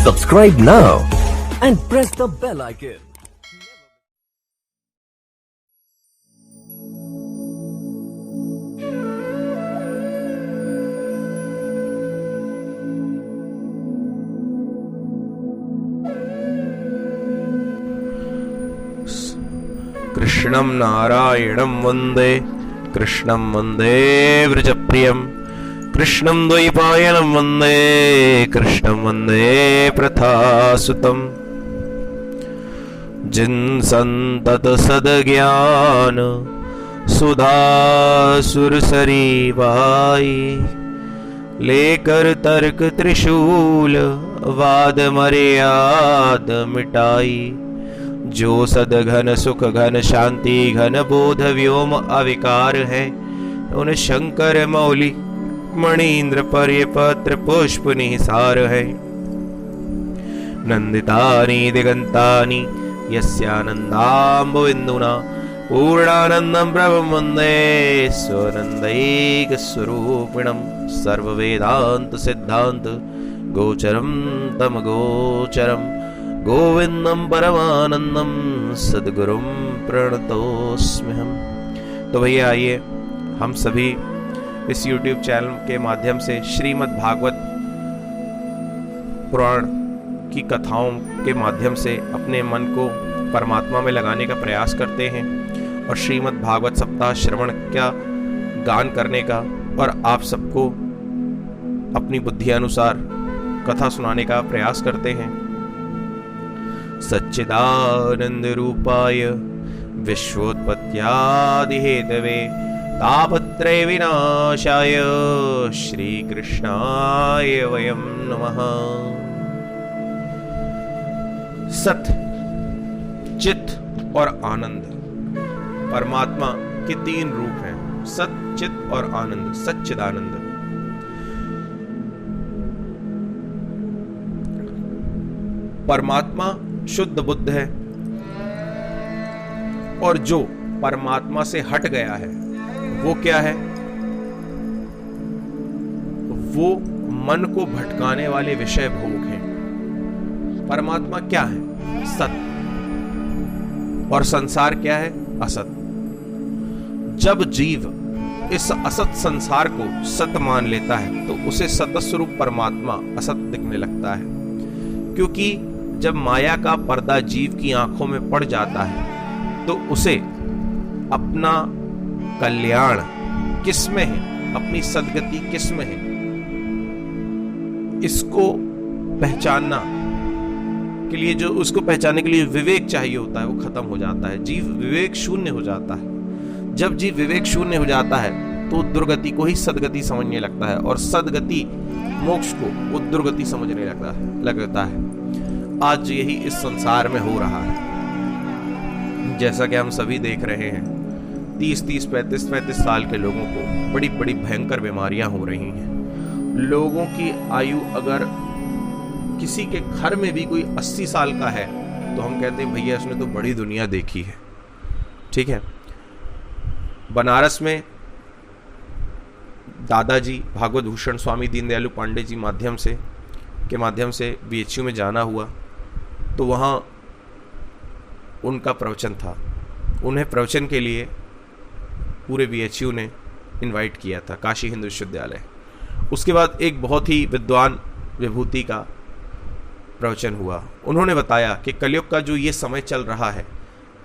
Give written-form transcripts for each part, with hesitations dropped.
Subscribe now and press the bell icon. कृष्णं नारायणं वन्दे कृष्णं वन्दे व्रजप्रियं कृष्णं द्वैपायनं वन्दे कृष्णं वन्दे प्रथासुतं जिन संतत सद्ज्ञान सुधा सुरसरी बाई लेकर तर्क त्रिशूल वाद मर्याद मिटाई जो सदघन सुख घन शांति घन बोध व्योम अविकार है उन शंकर मौली मणीन्द्र पर्यपत्र पुष्प निसार है नंदितानि दिगंतानि यस्यानंदाम्बुबिंदुना पूर्णानंदं प्रभुं वन्दे स्वनंदैक स्वरूपिणं सर्ववेदांत सिद्धांत गोचरं तम गोचरं गोविंदम परमानंदम सद्गुरुम प्रणतोस्म्यहम्। तो भैया आइए हम सभी इस YouTube चैनल के माध्यम से श्रीमद् भागवत पुराण की कथाओं के माध्यम से अपने मन को परमात्मा में लगाने का प्रयास करते हैं और श्रीमद् भागवत सप्ताह श्रवण का गान करने का और आप सबको अपनी बुद्धि अनुसार कथा सुनाने का प्रयास करते हैं। सच्चिदानंद रूपाय विश्वोत्पत्त्यादि हेतवे तापत्रय विनाशाय श्री कृष्णाय वयं नमः। सत, चित और आनंद परमात्मा के तीन रूप हैं, सत, चित और आनंद, सच्चिदानंद। परमात्मा शुद्ध बुद्ध है और जो परमात्मा से हट गया है वो क्या है? वो मन को भटकाने वाले विषय भोग हैं। परमात्मा क्या है? सत। और संसार क्या है? असत। जब जीव इस असत संसार को सत मान लेता है तो उसे सतस्वरूप परमात्मा असत दिखने लगता है, क्योंकि जब माया का पर्दा जीव की आंखों में पड़ जाता है तो उसे अपना कल्याण किस में है, अपनी सद्गति किस में है, इसको पहचानना के लिए, जो उसको पहचानने के लिए विवेक चाहिए होता है, वो खत्म हो जाता है। जीव विवेक शून्य हो जाता है। जब जीव विवेक शून्य हो जाता है तो दुर्गति को ही सद्गति समझने लगता है और सद्गति मोक्ष को वो दुर्गति समझने लगता है। आज यही इस संसार में हो रहा है। जैसा कि हम सभी देख रहे हैं, 30-30, 35-35 साल के लोगों को बड़ी बड़ी भयंकर बीमारियां हो रही हैं। लोगों की आयु अगर किसी के घर में भी कोई 80 साल का है तो हम कहते हैं भैया उसने तो बड़ी दुनिया देखी है। ठीक है, बनारस में दादाजी भागवत भूषण स्वामी दीनदयालु पांडे जी के माध्यम से BHU में जाना हुआ तो वहाँ उनका प्रवचन था। उन्हें प्रवचन के लिए पूरे BHU ने इनवाइट किया था, काशी हिंदू विश्वविद्यालय। उसके बाद एक बहुत ही विद्वान विभूति का प्रवचन हुआ। उन्होंने बताया कि कलयुग का जो ये समय चल रहा है,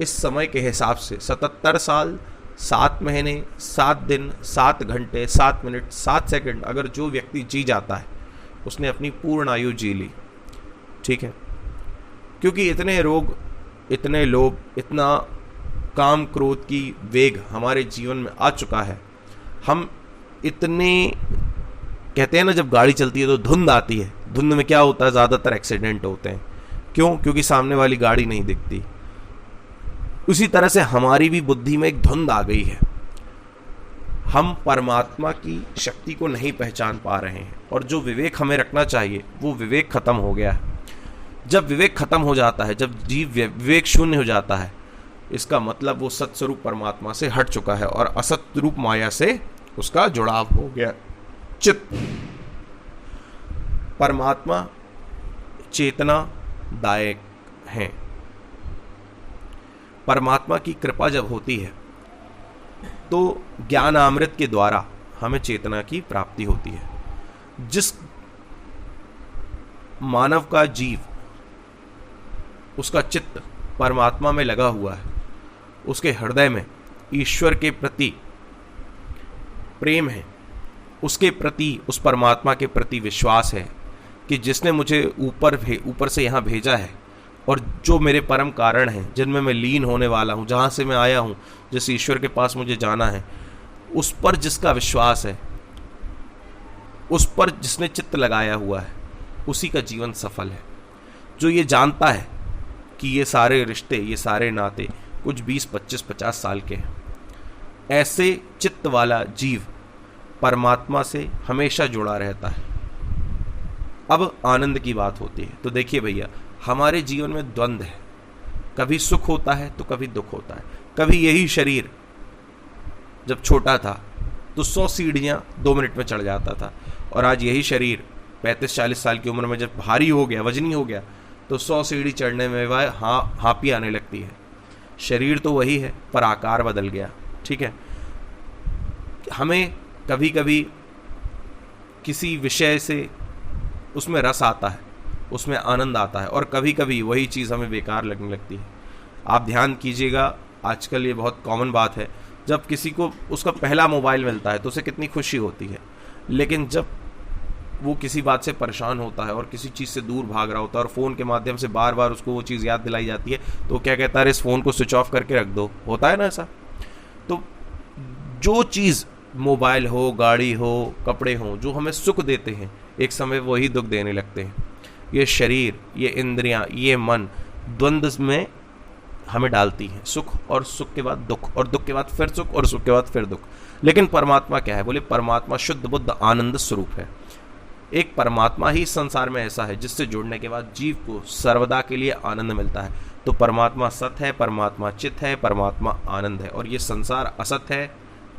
इस समय के हिसाब से 77 साल 7 महीने 7 दिन 7 घंटे 7 मिनट 7 सेकंड अगर जो व्यक्ति जी जाता है उसने अपनी पूर्ण आयु जी ली। ठीक है, क्योंकि इतने रोग, इतने लोभ, इतना काम क्रोध की वेग हमारे जीवन में आ चुका है। हम इतने, कहते हैं ना जब गाड़ी चलती है तो धुंध आती है, धुंध में क्या होता है? ज़्यादातर एक्सीडेंट होते हैं। क्यों? क्योंकि सामने वाली गाड़ी नहीं दिखती। उसी तरह से हमारी भी बुद्धि में एक धुंध आ गई है। हम परमात्मा की शक्ति को नहीं पहचान पा रहे हैं और जो विवेक हमें रखना चाहिए वो विवेक खत्म हो गया है। जब विवेक खत्म हो जाता है, जब जीव विवेक शून्य हो जाता है, इसका मतलब वो सत्स्वरूप परमात्मा से हट चुका है और असत रूप माया से उसका जुड़ाव हो गया। चित्त, परमात्मा चेतनादायक हैं। परमात्मा की कृपा जब होती है तो ज्ञानामृत के द्वारा हमें चेतना की प्राप्ति होती है। जिस मानव का जीव, उसका चित्त परमात्मा में लगा हुआ है, उसके हृदय में ईश्वर के प्रति प्रेम है, उसके प्रति, उस परमात्मा के प्रति विश्वास है कि जिसने मुझे ऊपर से यहाँ भेजा है और जो मेरे परम कारण हैं, जिनमें मैं लीन होने वाला हूँ, जहाँ से मैं आया हूँ, जिस ईश्वर के पास मुझे जाना है, उस पर जिसका विश्वास है, उस पर जिसने चित्त लगाया हुआ है, उसी का जीवन सफल है। जो ये जानता है कि ये सारे रिश्ते, ये सारे नाते कुछ 20, 25, 50 साल के हैं, ऐसे चित्त वाला जीव परमात्मा से हमेशा जुड़ा रहता है। अब आनंद की बात होती है तो देखिए भैया, हमारे जीवन में द्वंद्व है, कभी सुख होता है तो कभी दुख होता है। कभी यही शरीर जब छोटा था तो 100 सीढ़ियाँ 2 मिनट में चढ़ जाता था, और आज यही शरीर 35-40 साल की उम्र में जब भारी हो गया, वजनी हो गया, तो 100 सीढ़ी चढ़ने में वह हाँपी आने लगती है। शरीर तो वही है पर आकार बदल गया। ठीक है, हमें कभी कभी किसी विषय से उसमें रस आता है, उसमें आनंद आता है, और कभी कभी वही चीज़ हमें बेकार लगने लगती है। आप ध्यान कीजिएगा, आजकल ये बहुत कॉमन बात है, जब किसी को उसका पहला मोबाइल मिलता है तो उसे कितनी खुशी होती है, लेकिन जब वो किसी बात से परेशान होता है और किसी चीज़ से दूर भाग रहा होता है और फ़ोन के माध्यम से बार बार उसको वो चीज़ याद दिलाई जाती है, तो क्या कहता है, इस फ़ोन को स्विच ऑफ करके रख दो। होता है ना ऐसा। तो जो चीज़, मोबाइल हो, गाड़ी हो, कपड़े हों, जो हमें सुख देते हैं, एक समय वही दुख देने लगते हैं। ये शरीर, ये इंद्रियां, ये मन द्वंद्व में हमें डालती हैं। सुख, और सुख के बाद दुख, और दुख के बाद फिर सुख, और सुख के बाद फिर दुख। लेकिन परमात्मा क्या है? बोले परमात्मा शुद्ध बुद्ध आनंद स्वरूप है। एक परमात्मा ही संसार में ऐसा है जिससे जुड़ने के बाद जीव को सर्वदा के लिए आनंद मिलता है। तो परमात्मा सत्य है, परमात्मा चित्त है, परमात्मा आनंद है, और ये संसार असत्य है।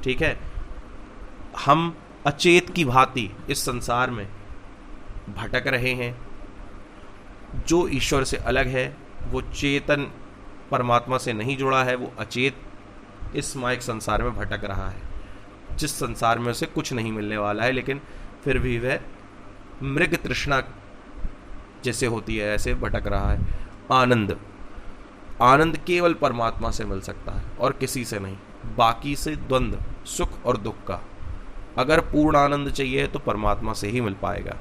ठीक है, हम अचेत की भांति इस संसार में भटक रहे हैं। जो ईश्वर से अलग है, वो चेतन परमात्मा से नहीं जुड़ा है, वो अचेत इस मायक संसार में भटक रहा है, जिस संसार में उसे कुछ नहीं मिलने वाला है, लेकिन फिर भी वह मृग तृष्णा जैसे होती है ऐसे भटक रहा है। आनंद केवल परमात्मा से मिल सकता है और किसी से नहीं। बाकी से द्वंद्व, सुख और दुख का, अगर पूर्ण आनंद चाहिए तो परमात्मा से ही मिल पाएगा,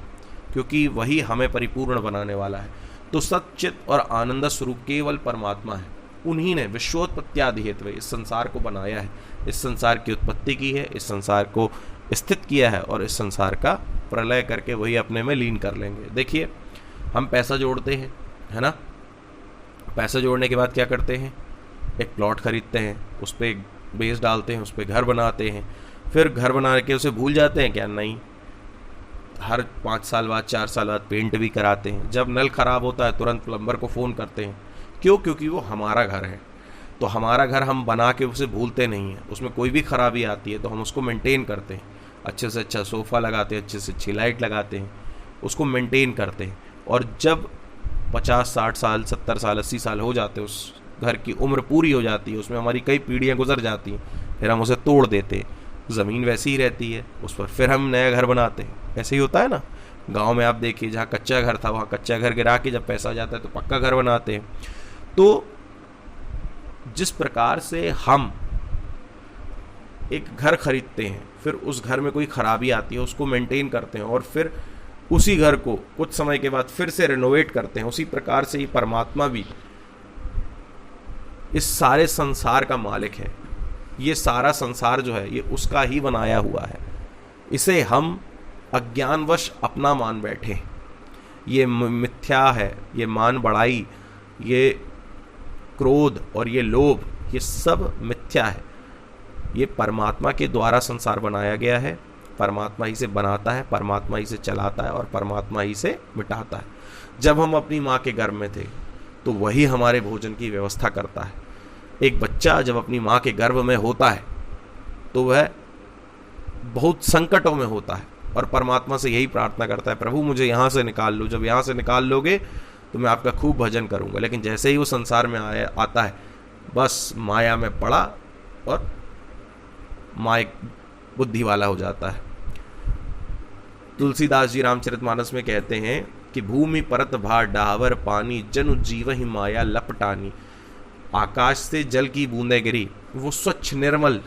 क्योंकि वही हमें परिपूर्ण बनाने वाला है। तो सच्चित और आनंद स्वरूप केवल परमात्मा है। उन्हीं ने विश्वोत्पत्त्यादि हेतु इस संसार को बनाया है, इस संसार की उत्पत्ति की है, इस संसार को स्थित किया है, और इस संसार का प्रलय करके वही अपने में लीन कर लेंगे। देखिए, हम पैसा जोड़ते हैं, है ना। पैसा जोड़ने के बाद क्या करते हैं? एक प्लॉट खरीदते हैं, उस पर बेस डालते हैं, उस पर घर बनाते हैं, फिर घर बना के उसे भूल जाते हैं क्या? नहीं, हर 5 साल बाद, 4 साल बाद पेंट भी कराते हैं। जब नल खराब होता है तुरंत प्लम्बर को फ़ोन करते हैं। क्यों? क्योंकि वो हमारा घर है। तो हमारा घर हम बना के उसे भूलते नहीं हैं। उसमें कोई भी खराबी आती है तो हम उसको मेंटेन करते हैं, अच्छे से अच्छा सोफ़ा लगाते हैं, अच्छे से अच्छी लाइट लगाते हैं, उसको मेंटेन करते हैं। और जब 50, 60 साल, 70 साल, 80 साल हो जाते हैं, उस घर की उम्र पूरी हो जाती है, उसमें हमारी कई पीढ़ियाँ गुजर जाती हैं, फिर हम उसे तोड़ देते हैं। ज़मीन वैसी ही रहती है, उस पर फिर हम नया घर बनाते हैं। ऐसे ही होता है ना। गांव में आप देखिए, जहाँ कच्चा घर था वहाँ कच्चा घर गिरा के जब पैसा आ जाता है तो पक्का घर बनाते हैं। तो जिस प्रकार से हम एक घर खरीदते हैं, फिर उस घर में कोई खराबी आती है, उसको मेंटेन करते हैं, और फिर उसी घर को कुछ समय के बाद फिर से रिनोवेट करते हैं, उसी प्रकार से ही परमात्मा भी इस सारे संसार का मालिक है। ये सारा संसार जो है ये उसका ही बनाया हुआ है। इसे हम अज्ञानवश अपना मान बैठे। ये मिथ्या है, ये मान बढ़ाई, ये क्रोध और ये लोभ, ये सब मिथ्या है। ये परमात्मा के द्वारा संसार बनाया गया है। परमात्मा ही से बनाता है, परमात्मा ही से चलाता है, और परमात्मा ही से मिटाता है। जब हम अपनी माँ के गर्भ में थे तो वही हमारे भोजन की व्यवस्था करता है। एक बच्चा जब अपनी माँ के गर्भ में होता है तो वह बहुत संकटों में होता है, और परमात्मा से यही प्रार्थना करता है, प्रभु मुझे यहाँ से निकाल लो, जब यहाँ से निकाल लोगे तो मैं आपका खूब भजन करूँगा। लेकिन जैसे ही वो संसार में आता है, बस माया में पड़ा और माया बुद्धि वाला हो जाता है। तुलसीदास जी रामचरितमानस में कहते हैं कि भूमि परत भार डावर पानी, जनु जीव ही माया लपटानी। आकाश से जल की बूंदें गिरी, वो स्वच्छ निर्मल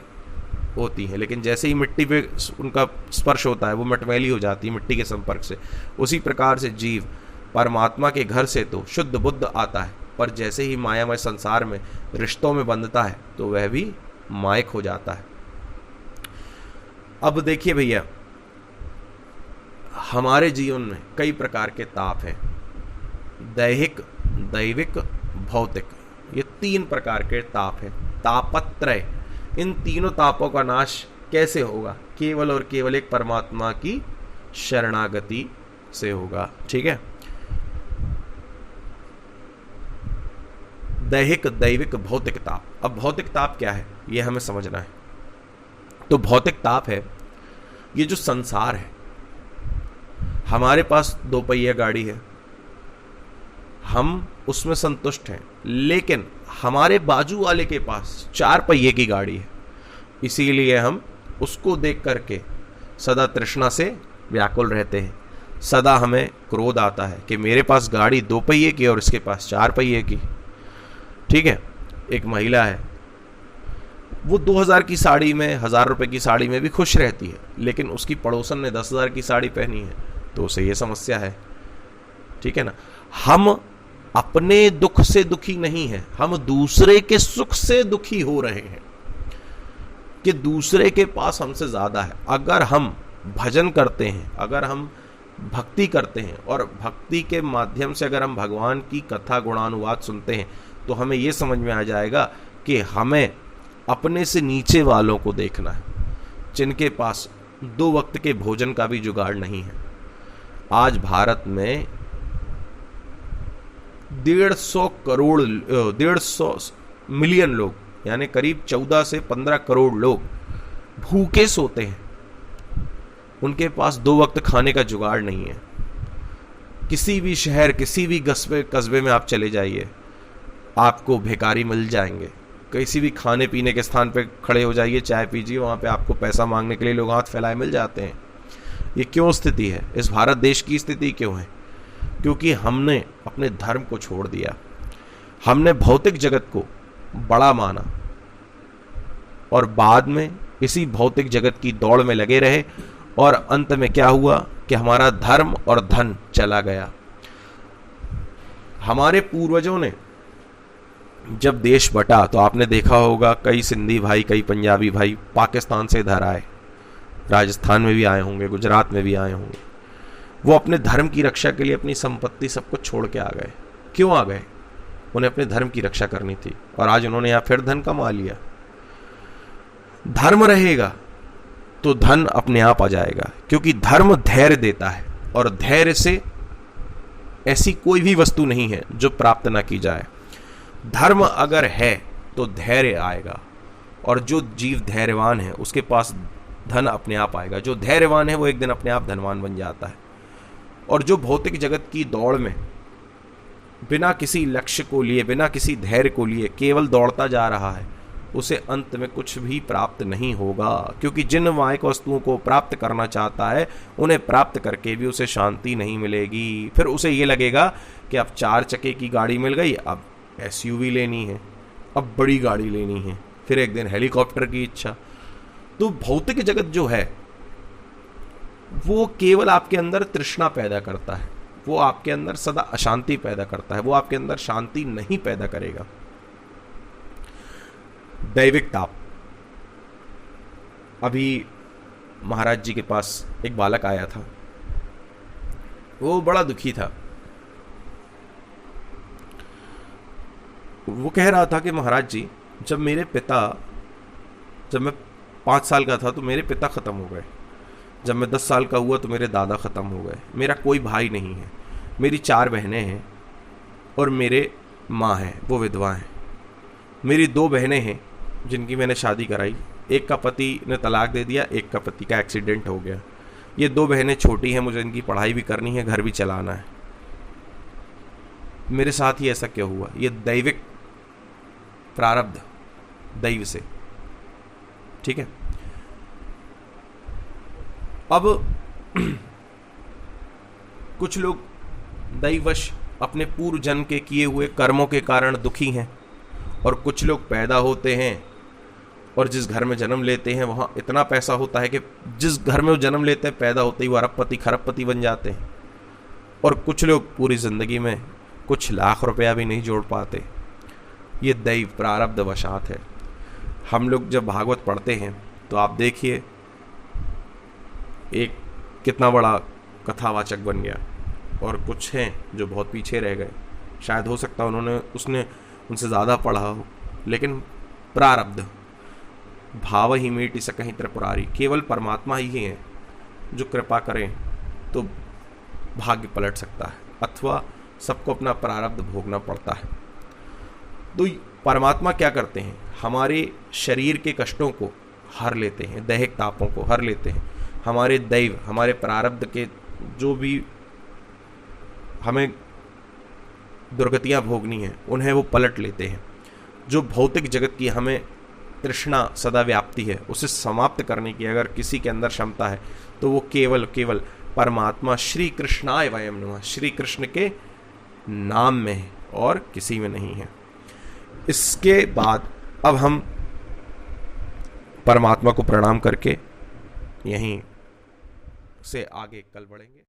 होती हैं, लेकिन जैसे ही मिट्टी पे उनका स्पर्श होता है वो मटमैली हो जाती है मिट्टी के संपर्क से। उसी प्रकार से जीव परमात्मा के घर से तो शुद्ध बुद्ध आता है, पर जैसे ही मायामय संसार में रिश्तों में बंधता है तो वह भी मायक हो जाता है। अब देखिए भैया, हमारे जीवन में कई प्रकार के ताप हैं, दैहिक, दैविक, भौतिक, ये 3 प्रकार के ताप हैं। तापत्रय, इन तीनों तापों का नाश कैसे होगा? केवल और केवल एक परमात्मा की शरणागति से होगा। ठीक है, दैहिक, दैविक, भौतिक ताप। अब भौतिक ताप क्या है ये हमें समझना है। तो भौतिक ताप है ये जो संसार है, हमारे पास 2 पहिया गाड़ी है, हम उसमें संतुष्ट हैं, लेकिन हमारे बाजू वाले के पास 4 पहिए की गाड़ी है, इसीलिए हम उसको देख करके सदा तृष्णा से व्याकुल रहते हैं। सदा हमें क्रोध आता है कि मेरे पास गाड़ी 2 पहिए की और इसके पास 4 पहिए की। ठीक है, एक महिला है, वो 2000 की साड़ी में, 1000 रुपए की साड़ी में भी खुश रहती है, लेकिन उसकी पड़ोसन ने 10,000 की साड़ी पहनी है तो उसे ये समस्या है। ठीक है ना, हम अपने दुख से दुखी नहीं है, हम दूसरे के सुख से दुखी हो रहे हैं कि दूसरे के पास हमसे ज्यादा है। अगर हम भजन करते हैं, अगर हम भक्ति करते हैं और भक्ति के माध्यम से अगर हम भगवान की कथा गुणानुवाद सुनते हैं, तो हमें यह समझ में आ जाएगा कि हमें अपने से नीचे वालों को देखना है, जिनके पास 2 वक्त के भोजन का भी जुगाड़ नहीं है। आज भारत में 150 मिलियन लोग, यानी करीब 14 से 15 करोड़ लोग भूखे सोते हैं, उनके पास 2 वक्त खाने का जुगाड़ नहीं है। किसी भी शहर, किसी भी कस्बे में आप चले जाइए, आपको भिखारी मिल जाएंगे। किसी भी खाने पीने के स्थान पे खड़े हो जाइए, चाय पीजिए, वहाँ पे आपको पैसा मांगने के लिए लोग हाथ फैलाए मिल जाते हैं। ये क्यों स्थिति है? इस भारत देश की स्थिति क्यों है? क्योंकि हमने अपने धर्म को छोड़ दिया, हमने भौतिक जगत को बड़ा माना और बाद में इसी भौतिक जगत की दौड़ में लगे रहे, और अंत में क्या हुआ कि हमारा धर्म और धन चला गया। हमारे पूर्वजों ने जब देश बटा तो आपने देखा होगा कई सिंधी भाई, कई पंजाबी भाई पाकिस्तान से इधर आए, राजस्थान में भी आए होंगे, गुजरात में भी आए होंगे। वो अपने धर्म की रक्षा के लिए अपनी संपत्ति सब कुछ छोड़ के आ गए। क्यों आ गए? उन्हें अपने धर्म की रक्षा करनी थी, और आज उन्होंने यहाँ फिर धन कमा लिया। धर्म रहेगा तो धन अपने आप आ जाएगा, क्योंकि धर्म धैर्य देता है, और धैर्य से ऐसी कोई भी वस्तु नहीं है जो प्राप्त ना की जाए। धर्म अगर है तो धैर्य आएगा, और जो जीव धैर्यवान है उसके पास धन अपने आप आएगा। जो धैर्यवान है वो एक दिन अपने आप धनवान बन जाता है, और जो भौतिक जगत की दौड़ में बिना किसी लक्ष्य को लिए, बिना किसी धैर्य को लिए केवल दौड़ता जा रहा है, उसे अंत में कुछ भी प्राप्त नहीं होगा। क्योंकि जिन मायक वस्तुओं को प्राप्त करना चाहता है, उन्हें प्राप्त करके भी उसे शांति नहीं मिलेगी। फिर उसे ये लगेगा कि अब 4 चक्के की गाड़ी मिल गई, अब SUV लेनी है, अब बड़ी गाड़ी लेनी है, फिर एक दिन हेलीकॉप्टर की इच्छा। तो भौतिक जगत जो है वो केवल आपके अंदर तृष्णा पैदा करता है, वो आपके अंदर सदा अशांति पैदा करता है, वो आपके अंदर शांति नहीं पैदा करेगा। दैविक ताप। अभी महाराज जी के पास एक बालक आया था, वो बड़ा दुखी था। वो कह रहा था कि महाराज जी, जब मैं 5 साल का था तो मेरे पिता खत्म हो गए, जब मैं 10 साल का हुआ तो मेरे दादा खत्म हो गए, मेरा कोई भाई नहीं है, मेरी 4 बहनें हैं और मेरे माँ हैं, वो विधवा हैं। मेरी 2 बहनें हैं जिनकी मैंने शादी कराई, एक का पति ने तलाक दे दिया, एक का पति का एक्सीडेंट हो गया। ये 2 बहनें छोटी हैं, मुझे इनकी पढ़ाई भी करनी है, घर भी चलाना है। मेरे साथ ही ऐसा क्यों हुआ? ये दैविक प्रारब्ध, दैव से, ठीक है। अब कुछ लोग दैववश अपने पूर्व जन्म के किए हुए कर्मों के कारण दुखी हैं, और कुछ लोग पैदा होते हैं और जिस घर में जन्म लेते हैं वहाँ इतना पैसा होता है कि जिस घर में वो जन्म लेते हैं पैदा होते ही वो अरबपति खरबपति बन जाते हैं, और कुछ लोग पूरी ज़िंदगी में कुछ लाख रुपया भी नहीं जोड़ पाते। ये दैव प्रारब्ध वशात है। हम लोग जब भागवत पढ़ते हैं तो आप देखिए एक कितना बड़ा कथावाचक बन गया, और कुछ हैं जो बहुत पीछे रह गए। शायद हो सकता है उसने उनसे ज़्यादा पढ़ा हो, लेकिन प्रारब्ध भाव ही मीट सकहि त्रिपुरारी, केवल परमात्मा ही है जो कृपा करें तो भाग्य पलट सकता है, अथवा सबको अपना प्रारब्ध भोगना पड़ता है। तो परमात्मा क्या करते हैं? हमारे शरीर के कष्टों को हर लेते हैं, दैहिक तापों को हर लेते हैं, हमारे दैव, हमारे प्रारब्ध के जो भी हमें दुर्गतियाँ भोगनी हैं उन्हें वो पलट लेते हैं। जो भौतिक जगत की हमें तृष्णा सदा व्याप्ति है उसे समाप्त करने की अगर किसी के अंदर क्षमता है तो वो केवल परमात्मा श्री कृष्णाय वयम नमः, श्री कृष्ण के नाम में है और किसी में नहीं है। इसके बाद अब हम परमात्मा को प्रणाम करके यहीं से आगे कल बढ़ेंगे।